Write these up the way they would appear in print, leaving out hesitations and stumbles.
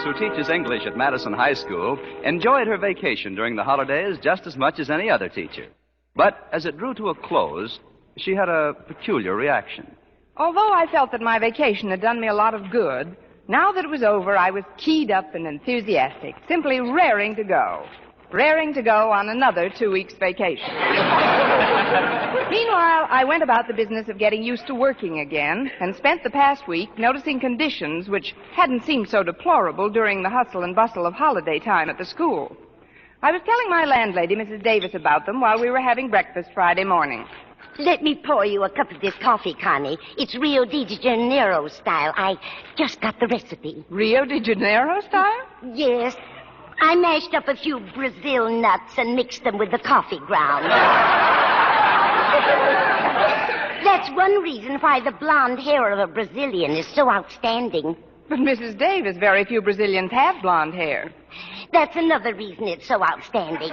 who teaches English at Madison High School, enjoyed her vacation during the holidays just as much as any other teacher. But as it drew to a close, she had a peculiar reaction. Although I felt that my vacation had done me a lot of good, now that it was over, I was keyed up and enthusiastic, simply raring to go. Raring to go on another 2 weeks' vacation. Meanwhile, I went about the business of getting used to working again and spent the past week noticing conditions which hadn't seemed so deplorable during the hustle and bustle of holiday time at the school. I was telling my landlady, Mrs. Davis, about them while we were having breakfast Friday morning. Let me pour you a cup of this coffee, Connie. It's Rio de Janeiro style. I just got the recipe. Rio de Janeiro style? Yes. I mashed up a few Brazil nuts and mixed them with the coffee ground. That's one reason why the blonde hair of a Brazilian is so outstanding. But, Mrs. Davis, very few Brazilians have blonde hair. That's another reason it's so outstanding.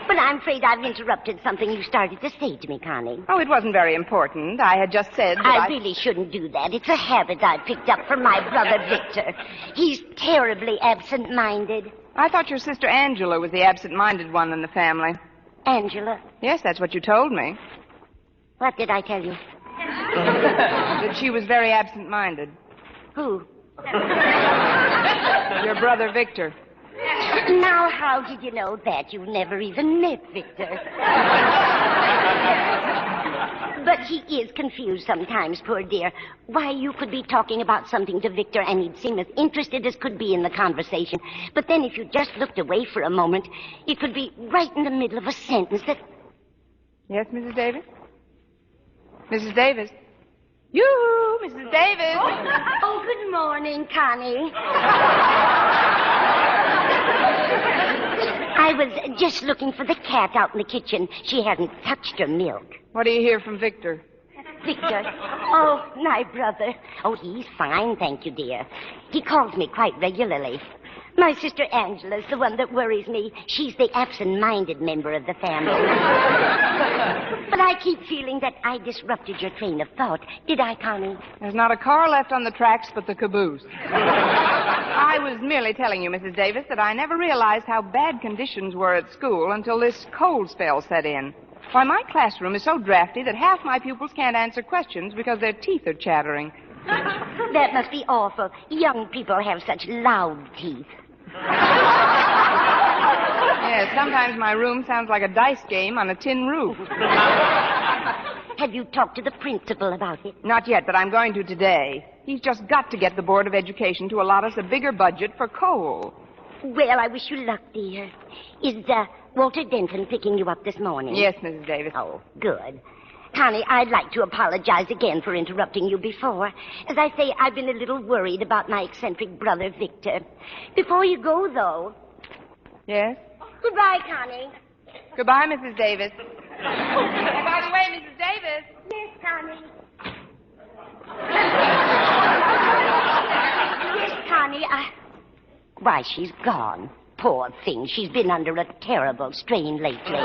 But I'm afraid I've interrupted something you started to say to me, Connie. Oh, it wasn't very important. I had just said that I really shouldn't do that. It's a habit I picked up from my brother Victor. He's terribly absent-minded. I thought your sister Angela was the absent-minded one in the family. Angela? Yes, that's what you told me. What did I tell you? That she was very absent-minded. Who? Your brother Victor. Now, how did you know that? You've never even met Victor. But he is confused sometimes, poor dear. Why, you could be talking about something to Victor and he'd seem as interested as could be in the conversation. But then if you just looked away for a moment, it could be right in the middle of a sentence that... Yes, Mrs. Davis? Mrs. Davis? Yoo-hoo, Mrs. Davis! Oh, good morning, Connie. I was just looking for the cat out in the kitchen. She hadn't touched her milk. What do you hear from Victor? Victor? Oh, my brother. Oh, he's fine, thank you, dear. He calls me quite regularly. My sister Angela's the one that worries me. She's the absent-minded member of the family. But I keep feeling that I disrupted your train of thought. Did I, Connie? There's not a car left on the tracks but the caboose. I was merely telling you, Mrs. Davis, that I never realized how bad conditions were at school until this cold spell set in. Why, my classroom is so drafty that half my pupils can't answer questions because their teeth are chattering. That must be awful. Young people have such loud teeth. Yes, sometimes my room sounds like a dice game on a tin roof. Have you talked to the principal about it? Not yet, but I'm going to today. He's just got to get the Board of Education to allot us a bigger budget for coal. Well, I wish you luck, dear. Is Walter Denton picking you up this morning? Yes, Mrs. Davis. Oh, good. Connie, I'd like to apologize again for interrupting you before. As I say, I've been a little worried about my eccentric brother, Victor. Before you go, though... Yes? Goodbye, Connie. Goodbye, Mrs. Davis. And by the way, Mrs. Davis... Yes, Connie. Yes, Connie, Why, she's gone. Poor thing. She's been under a terrible strain lately.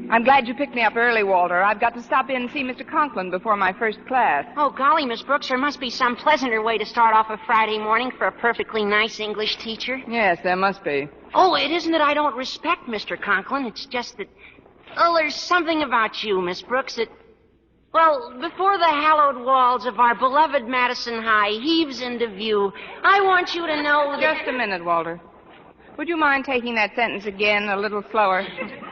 I'm glad you picked me up early, Walter. I've got to stop in and see Mr. Conklin before my first class. Oh, golly, Miss Brooks, there must be some pleasanter way to start off a Friday morning for a perfectly nice English teacher. Yes, there must be. Oh, it isn't that I don't respect Mr. Conklin. It's just that, well, there's something about you, Miss Brooks, that, well, before the hallowed walls of our beloved Madison High heaves into view, I want you to know that... Just a minute, Walter. Would you mind taking that sentence again a little slower?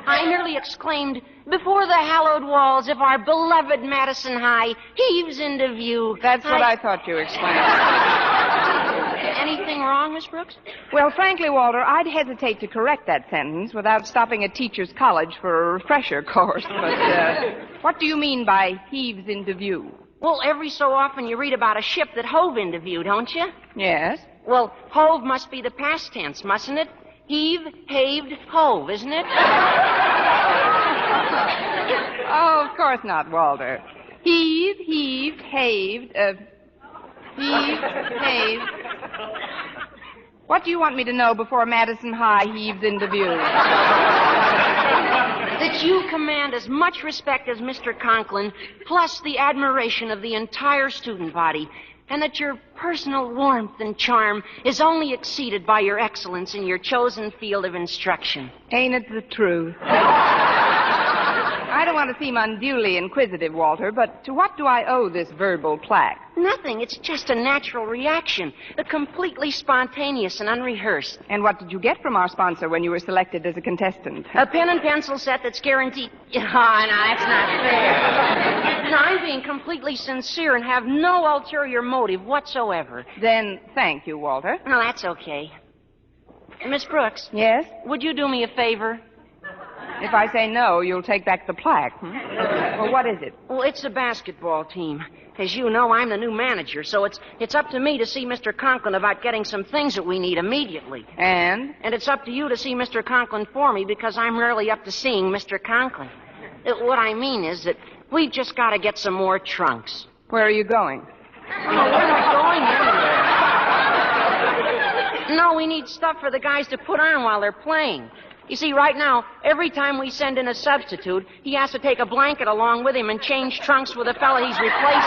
I nearly exclaimed, before the hallowed walls of our beloved Madison High heaves into view. That's what I thought you exclaimed. Anything wrong, Miss Brooks? Well, frankly, Walter, I'd hesitate to correct that sentence without stopping at teacher's college for a refresher course. But what do you mean by heaves into view? Well, every so often you read about a ship that hove into view, don't you? Yes. Well, hove must be the past tense, mustn't it? Heave, haved, hove, isn't it? Oh, of course not, Walter. Heave, heaved, haved, heaved, haved. What do you want me to know before Madison High heaves into view? That you command as much respect as Mr. Conklin, plus the admiration of the entire student body, and that your personal warmth and charm is only exceeded by your excellence in your chosen field of instruction. Ain't it the truth? I don't want to seem unduly inquisitive, Walter, but to what do I owe this verbal plaque? Nothing. It's just a natural reaction. Completely spontaneous and unrehearsed. And what did you get from our sponsor when you were selected as a contestant? A pen and pencil set that's guaranteed... Oh, no, that's not fair. No, I'm being completely sincere and have no ulterior motive whatsoever. Then thank you, Walter. No, that's okay. Miss Brooks? Yes? Would you do me a favor? If I say no, you'll take back the plaque. Well, what is it? Well, it's a basketball team. As you know, I'm the new manager, so it's up to me to see Mr. Conklin about getting some things that we need immediately. And? And it's up to you to see Mr. Conklin for me, because I'm rarely up to seeing Mr. Conklin. What I mean is that we've just got to get some more trunks. Where are you going? Oh, we're not going anywhere. No, we need stuff for the guys to put on while they're playing. You see, right now, every time we send in a substitute, he has to take a blanket along with him and change trunks with the fella he's replacing.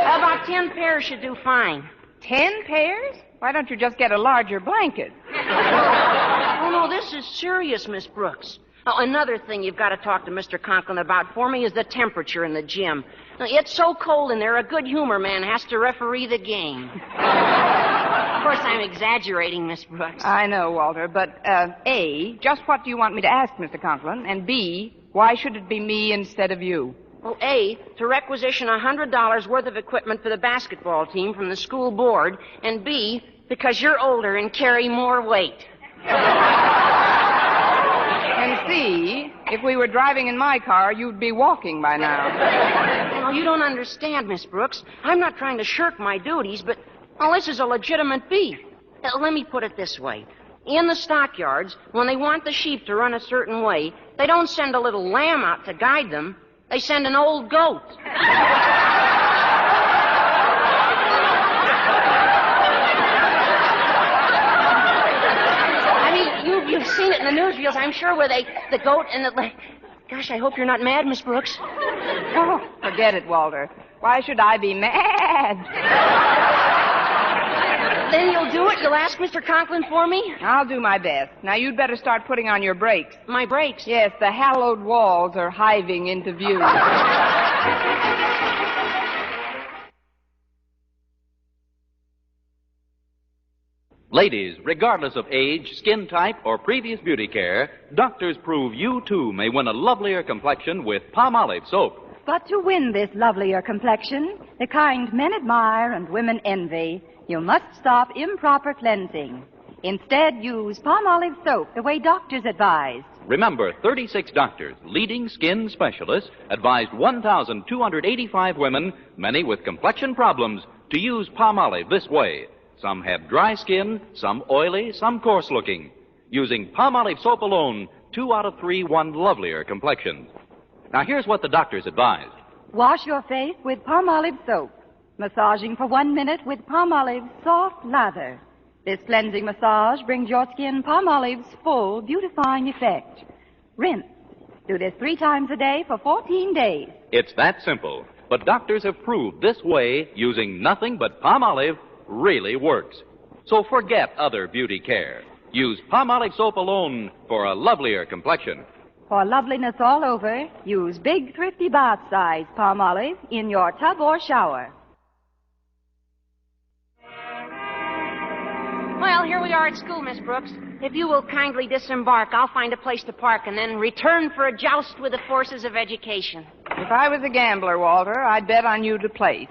About 10 pairs should do fine. 10 pairs? Why don't you just get a larger blanket? Oh, no, this is serious, Miss Brooks. Oh, another thing you've got to talk to Mr. Conklin about for me is the temperature in the gym. Now, it's so cold in there, a good humor man has to referee the game. Of course, I'm exaggerating, Miss Brooks. I know, Walter, but, A, just what do you want me to ask Mr. Conklin? And B, why should it be me instead of you? Well, A, to requisition $100 worth of equipment for the basketball team from the school board, and B, because you're older and carry more weight. And C, if we were driving in my car, you'd be walking by now. Well, you don't understand, Miss Brooks. I'm not trying to shirk my duties, but, well, this is a legitimate beef. Let me put it this way. In the stockyards, when they want the sheep to run a certain way, they don't send a little lamb out to guide them. They send an old goat. You've seen it in the newsreels, I'm sure, where the goat and the... Gosh, I hope you're not mad, Miss Brooks. Oh, forget it, Walter. Why should I be mad? Then you'll do it? You'll ask Mr. Conklin for me? I'll do my best. Now, you'd better start putting on your brakes. My brakes? Yes, the hallowed walls are hiving into view. Ladies, regardless of age, skin type, or previous beauty care, doctors prove you, too, may win a lovelier complexion with Palmolive soap. But to win this lovelier complexion, the kind men admire and women envy, you must stop improper cleansing. Instead, use Palmolive soap the way doctors advise. Remember, 36 doctors, leading skin specialists, advised 1,285 women, many with complexion problems, to use Palmolive this way. Some have dry skin, some oily, some coarse-looking. Using Palmolive soap alone, 2 out of 3 won lovelier complexions. Now, here's what the doctors advise. Wash your face with Palmolive soap. Massaging for 1 minute with Palmolive's soft lather. This cleansing massage brings your skin Palmolive's full beautifying effect. Rinse. Do this 3 times a day for 14 days. It's that simple. But doctors have proved this way, using nothing but Palmolive, really works. So forget other beauty care. Use Palmolive soap alone for a lovelier complexion. For loveliness all over, use big, thrifty bath-size Palmolive in your tub or shower. Well, here we are at school, Miss Brooks. If you will kindly disembark, I'll find a place to park and then return for a joust with the forces of education. If I was a gambler, Walter, I'd bet on you to place.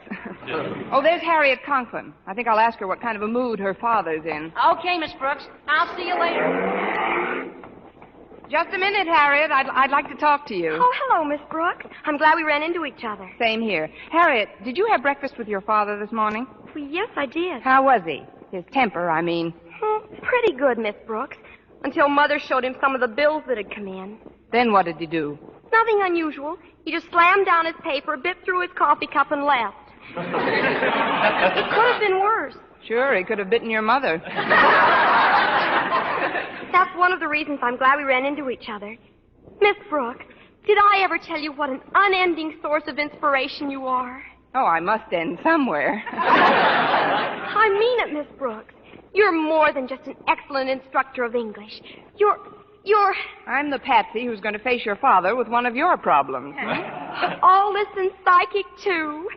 Oh, there's Harriet Conklin. I think I'll ask her what kind of a mood her father's in. Okay, Miss Brooks. I'll see you later. Just a minute, Harriet. I'd like to talk to you. Oh, hello, Miss Brooks. I'm glad we ran into each other. Same here. Harriet, did you have breakfast with your father this morning? Well, yes, I did. How was he? His temper, I mean. Pretty good, Miss Brooks. Until Mother showed him some of the bills that had come in. Then what did he do? Nothing unusual. He just slammed down his paper, bit through his coffee cup, and left. It could have been worse. Sure, he could have bitten your mother. That's one of the reasons I'm glad we ran into each other. Miss Brooks, did I ever tell you what an unending source of inspiration you are? Oh, I must end somewhere. I mean it, Miss Brooks. You're more than just an excellent instructor of English. You're... I'm the patsy who's going to face your father with one of your problems. all this and psychic, too.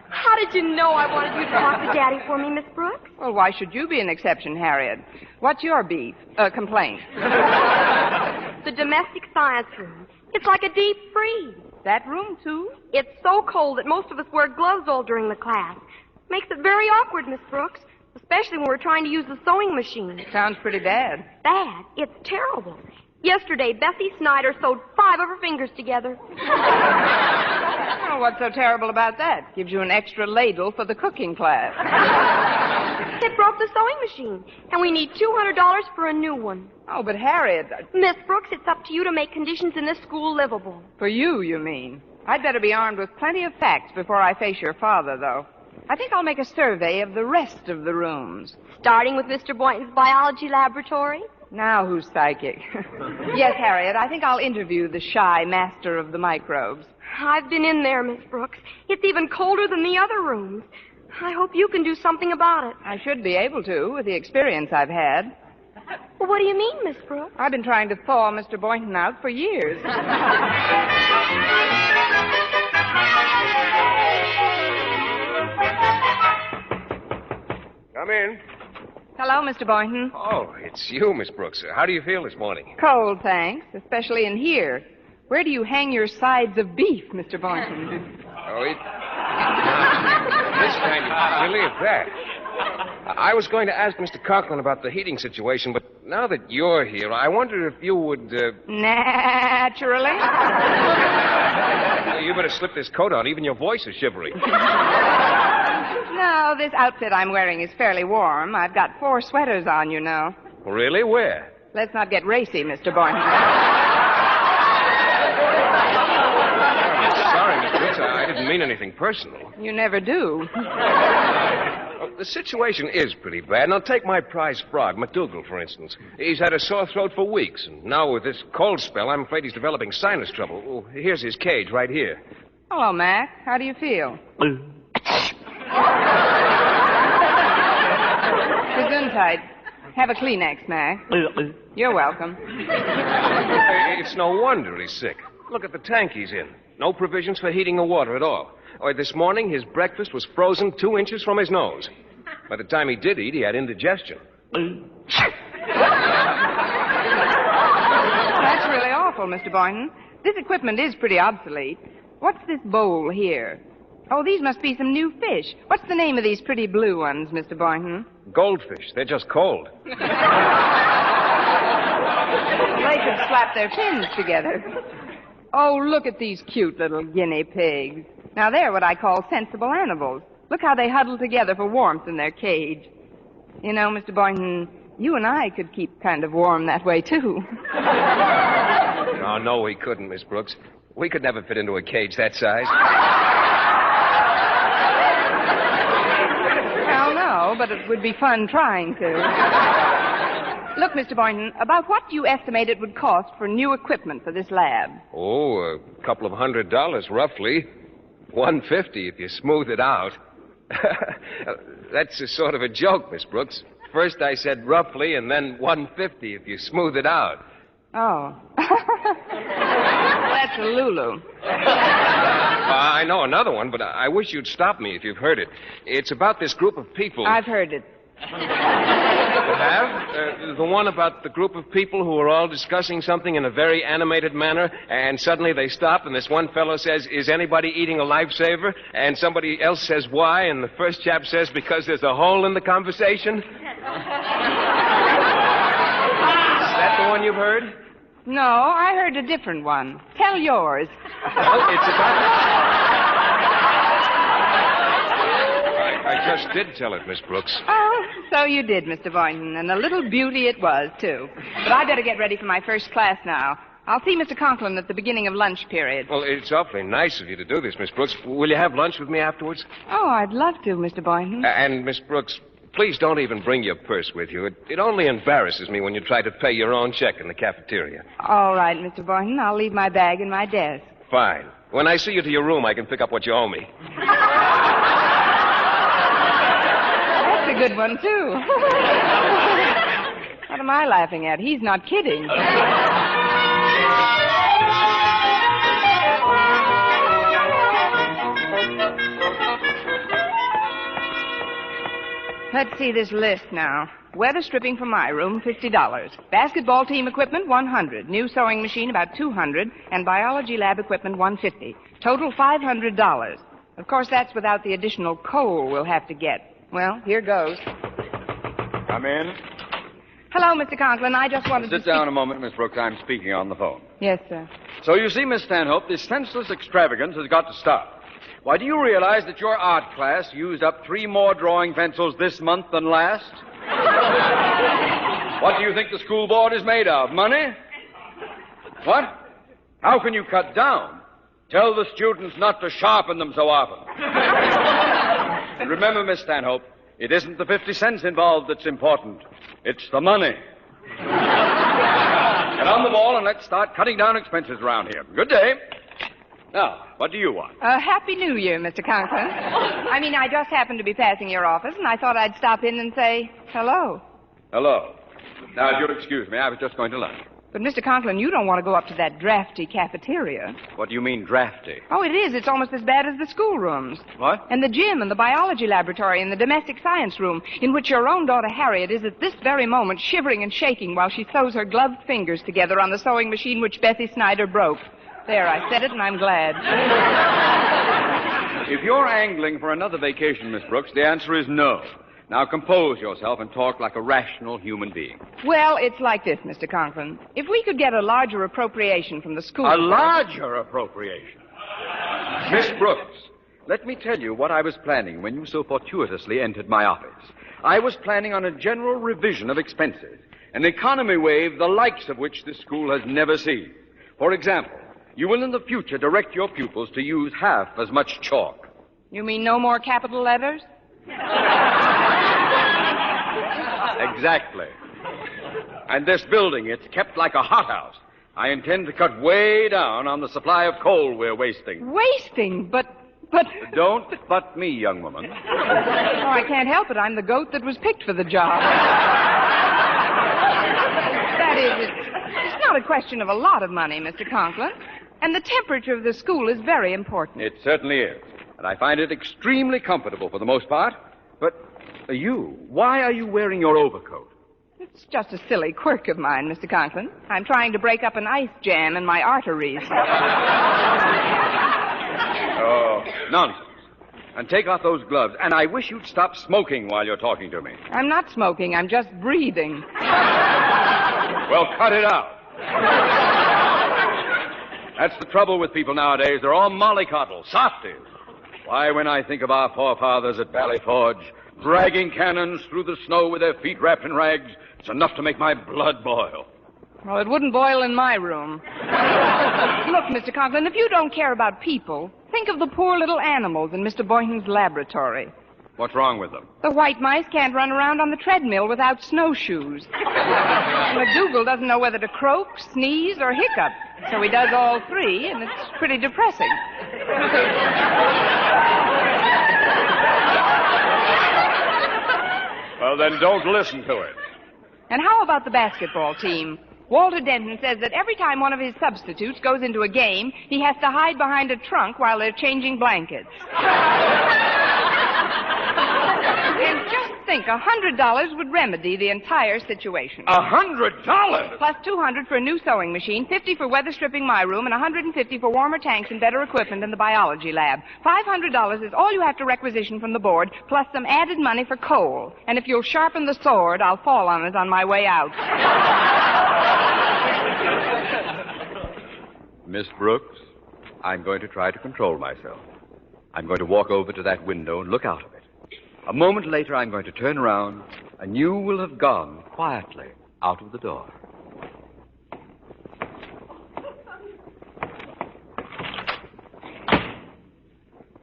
How did you know I wanted you to talk to Daddy for me, Miss Brooks? Well, why should you be an exception, Harriet? What's your beef? Complaint? The domestic science room. It's like a deep freeze. That room, too? It's so cold that most of us wear gloves all during the class. Makes it very awkward, Miss Brooks, especially when we're trying to use the sewing machine. Sounds pretty bad. Bad? It's terrible. Yesterday, Bessie Snyder sewed 5 of her fingers together. Oh, what's so terrible about that? Gives you an extra ladle for the cooking class. It broke the sewing machine, and we need $200 for a new one. Oh, but Harriet... Miss Brooks, it's up to you to make conditions in this school livable. For you, you mean? I'd better be armed with plenty of facts before I face your father, though. I think I'll make a survey of the rest of the rooms. Starting with Mr. Boynton's biology laboratory? Now who's psychic? Yes, Harriet, I think I'll interview the shy master of the microbes. I've been in there, Miss Brooks. It's even colder than the other rooms. I hope you can do something about it. I should be able to, with the experience I've had. Well, what do you mean, Miss Brooks? I've been trying to thaw Mr. Boynton out for years. Come in. Hello, Mr. Boynton. Oh, it's you, Miss Brooks. How do you feel this morning? Cold, thanks, especially in here. Where do you hang your sides of beef, Mr. Boynton? Oh, this kind of silly at that. I was going to ask Mr. Conklin about the heating situation, but now that you're here, I wonder if you would... Naturally. You better slip this coat on. Even your voice is shivery. No, this outfit I'm wearing is fairly warm. I've got 4 sweaters on, you know. Really? Where? Let's not get racy, Mr. Boynton. Sorry, Miss Brooks. I didn't mean anything personal. You never do. The situation is pretty bad. Now, take my prize frog, McDougal, for instance. He's had a sore throat for weeks, and now with this cold spell, I'm afraid he's developing sinus trouble. Oh, here's his cage right here. Hello, Mac. How do you feel? Gesundheit. Have a Kleenex, Mac. You're welcome. It's no wonder he's sick. Look at the tank he's in. No provisions for heating the water at all. Or this morning, his breakfast was frozen 2 inches from his nose. By the time he did eat, he had indigestion. That's really awful, Mr. Boynton. This equipment is pretty obsolete. What's this bowl here? Oh, these must be some new fish. What's the name of these pretty blue ones, Mr. Boynton? Goldfish. They're just cold. They could slap their fins together. Oh, look at these cute little guinea pigs. Now, they're what I call sensible animals. Look how they huddle together for warmth in their cage. You know, Mr. Boynton, you and I could keep kind of warm that way, too. Oh, no, we couldn't, Miss Brooks. We could never fit into a cage that size. Well, no, but it would be fun trying to. Look, Mr. Boynton, about what do you estimate it would cost for new equipment for this lab? Oh, a couple of $100, roughly. $150 if you smooth it out. That's a sort of a joke, Miss Brooks. First I said roughly, and then $150 if you smooth it out. Oh. That's a Lulu. I know another one, but I wish you'd stop me if you've heard it. It's about this group of people. I've heard it. You have? The one about the group of people who are all discussing something in a very animated manner, and suddenly they stop, and this one fellow says, "Is anybody eating a lifesaver?" And somebody else says, "Why?" And the first chap says, "Because there's a hole in the conversation." Is that the one you've heard? No, I heard a different one. Tell yours. Well, it's about... I just did tell it, Miss Brooks. Oh, so you did, Mr. Boynton, and a little beauty it was, too. But I better get ready for my first class now. I'll see Mr. Conklin at the beginning of lunch period. Well, it's awfully nice of you to do this, Miss Brooks. Will you have lunch with me afterwards? Oh, I'd love to, Mr. Boynton. And, Miss Brooks, Please don't even bring your purse with you. It only embarrasses me when you try to pay your own check in the cafeteria. All right, Mr. Boynton. I'll leave my bag in my desk. Fine. When I see you to your room, I can pick up what you owe me. That's a good one, too. What am I laughing at? He's not kidding. Let's see this list now. Weather stripping for my room, $50. Basketball team equipment, $100. New sewing machine, about $200. And biology lab equipment, $150. Total, $500. Of course, that's without the additional coal we'll have to get. Well, here goes. Come in. Hello, Mr. Conklin. I just wanted to Sit down a moment, Miss Brooks. I'm speaking on the phone. Yes, sir. So you see, Miss Stanhope, this senseless extravagance has got to stop. Why, do you realize that your art class used up 3 more drawing pencils this month than last? What do you think the school board is made of? Money? What? How can you cut down? Tell the students not to sharpen them so often. And remember, Miss Stanhope, it isn't the 50 cents involved that's important. It's the money. Get on the ball and let's start cutting down expenses around here. Good day. Now, what do you want? Happy New Year, Mr. Conklin. I just happened to be passing your office, and I thought I'd stop in and say hello. Hello. Now, if you'll excuse me, I was just going to lunch. But, Mr. Conklin, you don't want to go up to that drafty cafeteria. What do you mean, drafty? Oh, it is. It's almost as bad as the schoolrooms. What? And the gym and the biology laboratory and the domestic science room, in which your own daughter Harriet is at this very moment shivering and shaking while she sews her gloved fingers together on the sewing machine which Bessie Snyder broke. There, I said it, and I'm glad. If you're angling for another vacation, Miss Brooks, the answer is no. Now compose yourself and talk like a rational human being. Well, it's like this, Mr. Conklin. If we could get a larger appropriation from the school... A larger appropriation? Miss Brooks, let me tell you what I was planning when you so fortuitously entered my office. I was planning on a general revision of expenses, an economy wave the likes of which this school has never seen. For example, you will in the future direct your pupils to use half as much chalk. You mean no more capital letters? Exactly. And this building, it's kept like a hothouse. I intend to cut way down on the supply of coal we're wasting. Wasting? But... Don't butt me, young woman. Oh, I can't help it. I'm the goat that was picked for the job. That is, it's not a question of a lot of money, Mr. Conklin. And the temperature of the school is very important. It certainly is. And I find it extremely comfortable for the most part. But why are you wearing your overcoat? It's just a silly quirk of mine, Mr. Conklin. I'm trying to break up an ice jam in my arteries. Oh, nonsense. And take off those gloves. And I wish you'd stop smoking while you're talking to me. I'm not smoking. I'm just breathing. Well, cut it out. That's the trouble with people nowadays. They're all mollycoddles, softies. Why, when I think of our forefathers at Valley Forge, dragging cannons through the snow with their feet wrapped in rags, it's enough to make my blood boil. Well, it wouldn't boil in my room. Look, Mr. Conklin, if you don't care about people, think of the poor little animals in Mr. Boynton's laboratory. What's wrong with them? The white mice can't run around on the treadmill without snowshoes. McDougal doesn't know whether to croak, sneeze, or hiccup. So he does all 3, and it's pretty depressing. Well, then don't listen to it. And how about the basketball team? Walter Denton says that every time one of his substitutes goes into a game, he has to hide behind a trunk while they're changing blankets. And just think, $100 would remedy the entire situation. $100? Plus $200 for a new sewing machine, $50 for weather stripping my room, and $150 for warmer tanks and better equipment in the biology lab. $500 is all you have to requisition from the board, plus some added money for coal. And if you'll sharpen the sword, I'll fall on it on my way out. Miss Brooks, I'm going to try to control myself. I'm going to walk over to that window and look out of it. A moment later, I'm going to turn around, and you will have gone quietly out of the door.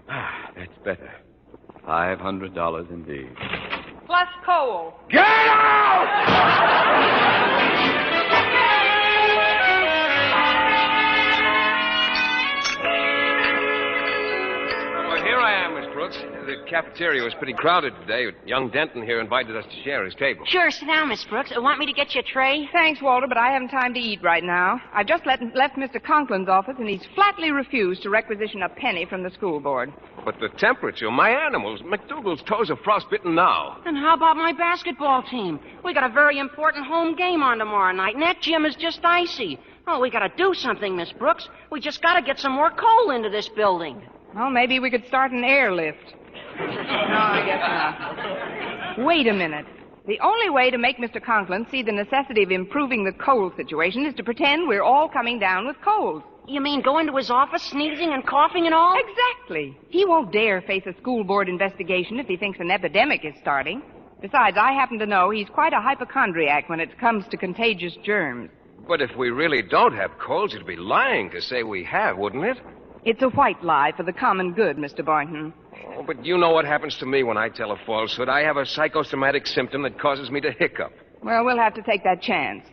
That's better. $500 indeed. plus coal. Get out! Well, here I am, Miss Brooks. The cafeteria was pretty crowded today. Young Denton here invited us to share his table. Sure, sit down, Miss Brooks. Want me to get you a tray? Thanks, Walter, but I haven't time to eat right now. I've just left Mr. Conklin's office, and he's flatly refused to requisition a penny from the school board. But the temperature, my animals, McDougal's toes are frostbitten now. And how about my basketball team? We got a very important home game on tomorrow night, and that gym is just icy. Oh, we gotta do something, Miss Brooks. We just gotta get some more coal into this building. Well, maybe we could start an airlift. No, I guess not. Wait a minute. The only way to make Mr. Conklin see the necessity of improving the coal situation is to pretend we're all coming down with colds. You mean go into his office sneezing and coughing and all? Exactly. He won't dare face a school board investigation if he thinks an epidemic is starting. Besides, I happen to know he's quite a hypochondriac when it comes to contagious germs. But if we really don't have colds, it'd be lying to say we have, wouldn't it? It's a white lie for the common good, Mr. Boynton. Oh, but you know what happens to me when I tell a falsehood. I have a psychosomatic symptom that causes me to hiccup. Well, we'll have to take that chance.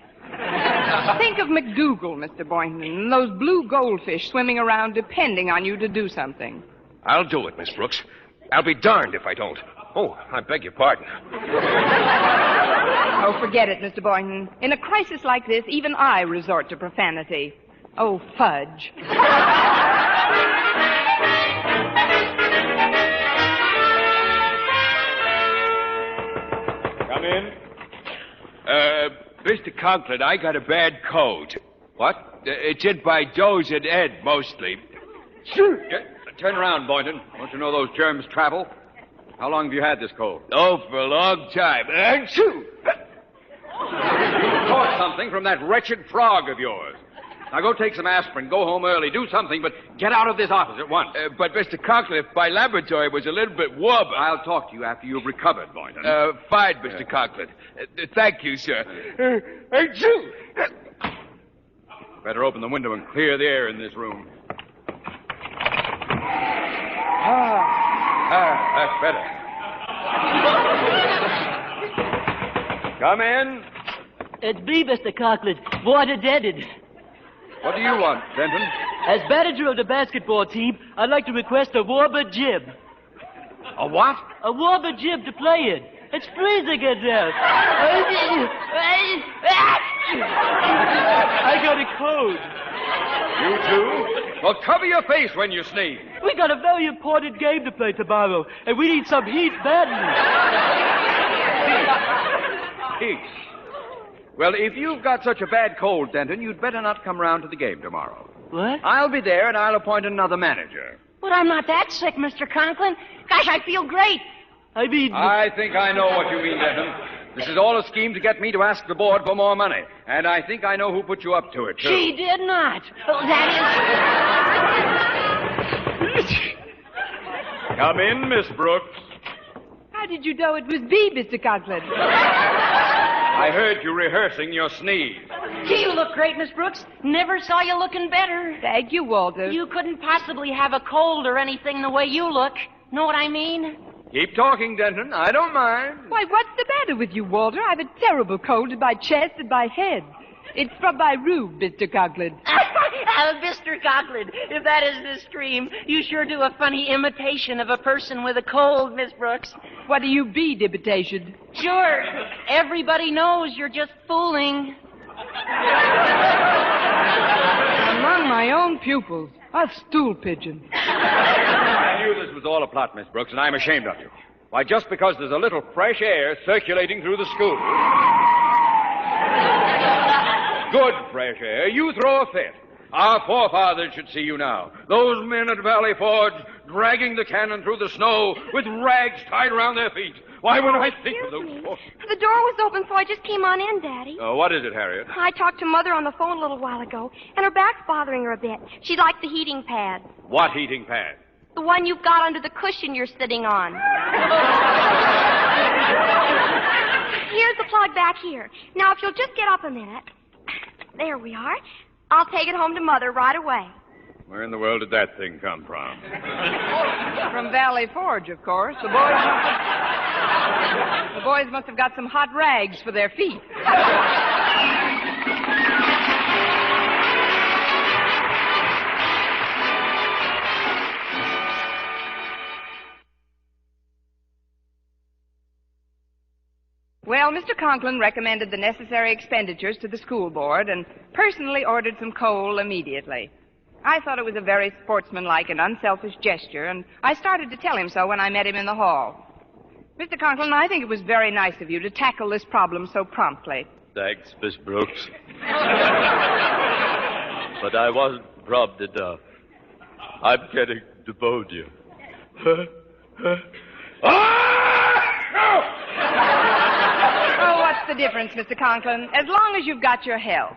Think of McDougal, Mr. Boynton, and those blue goldfish swimming around depending on you to do something. I'll do it, Miss Brooks. I'll be darned if I don't. Oh, I beg your pardon. Oh, forget it, Mr. Boynton. In a crisis like this, even I resort to profanity. Oh, fudge. Come in. Mr. Conklin, I got a bad cold. What? It's in by Doze and Ed, mostly. Turn around, Boynton. Don't you know those germs travel? How long have you had this cold? Oh, for a long time. You caught something from that wretched frog of yours. Now go take some aspirin, go home early, do something, but get out of this office at once. But, Mr. Conklin, if my laboratory was a little bit warmer... I'll talk to you after you've recovered, Boynton. Fine, Mr. Conklin. Thank you, sir. Better open the window and clear the air in this room. That's better. Come in. It's me, Mr. Conklin. Water deaded. What do you want, Denton? As manager of the basketball team, I'd like to request a warmer gym. A what? A warmer gym to play in. It's freezing in there. I got a cold. You too? Well, cover your face when you sneeze. We got a very important game to play tomorrow, and we need some heat badly. Heat. Well, if you've got such a bad cold, Denton, you'd better not come round to the game tomorrow. What? I'll be there, and I'll appoint another manager. But I'm not that sick, Mr. Conklin. Gosh, I feel great. I mean... I think I know what you mean, Denton. This is all a scheme to get me to ask the board for more money. And I think I know who put you up to it, too. She did not. Oh, that is... Come in, Miss Brooks. How did you know it was me, Mr. Conklin? I heard you rehearsing your sneeze. Gee, you look great, Miss Brooks. Never saw you looking better. Thank you, Walter. You couldn't possibly have a cold or anything the way you look. Know what I mean? Keep talking, Denton. I don't mind. Why, what's the matter with you, Walter? I've a terrible cold in my chest and my head. It's from my room, Mr. Conklin. Mr. Conklin, if that is the scream, you sure do a funny imitation of a person with a cold, Miss Brooks. What do you mean, imitation? Sure. Everybody knows you're just fooling. Among my own pupils, a stool pigeon. I knew this was all a plot, Miss Brooks, and I'm ashamed of you. Why, just because there's a little fresh air circulating through the school. Good fresh air, you throw a fit. Our forefathers should see you now. Those men at Valley Forge dragging the cannon through the snow with rags tied around their feet. Why, when I think of those... The door was open, so I just came on in, Daddy. What is it, Harriet? I talked to Mother on the phone a little while ago, and her back's bothering her a bit. She'd like the heating pad. What heating pad? The one you've got under the cushion you're sitting on. Here's the plug back here. Now, if you'll just get up a minute. There we are. I'll take it home to Mother right away. Where in the world did that thing come from? From Valley Forge, of course. The boys... The boys must have got some hot rags for their feet. Well, Mr. Conklin recommended the necessary expenditures to the school board and personally ordered some coal immediately. I thought it was a very sportsmanlike and unselfish gesture, and I started to tell him so when I met him in the hall. Mr. Conklin, I think it was very nice of you to tackle this problem so promptly. Thanks, Miss Brooks. But I wasn't prompt enough. I'm getting pneumonia. Oh, what's the difference, Mr. Conklin? As long as you've got your health.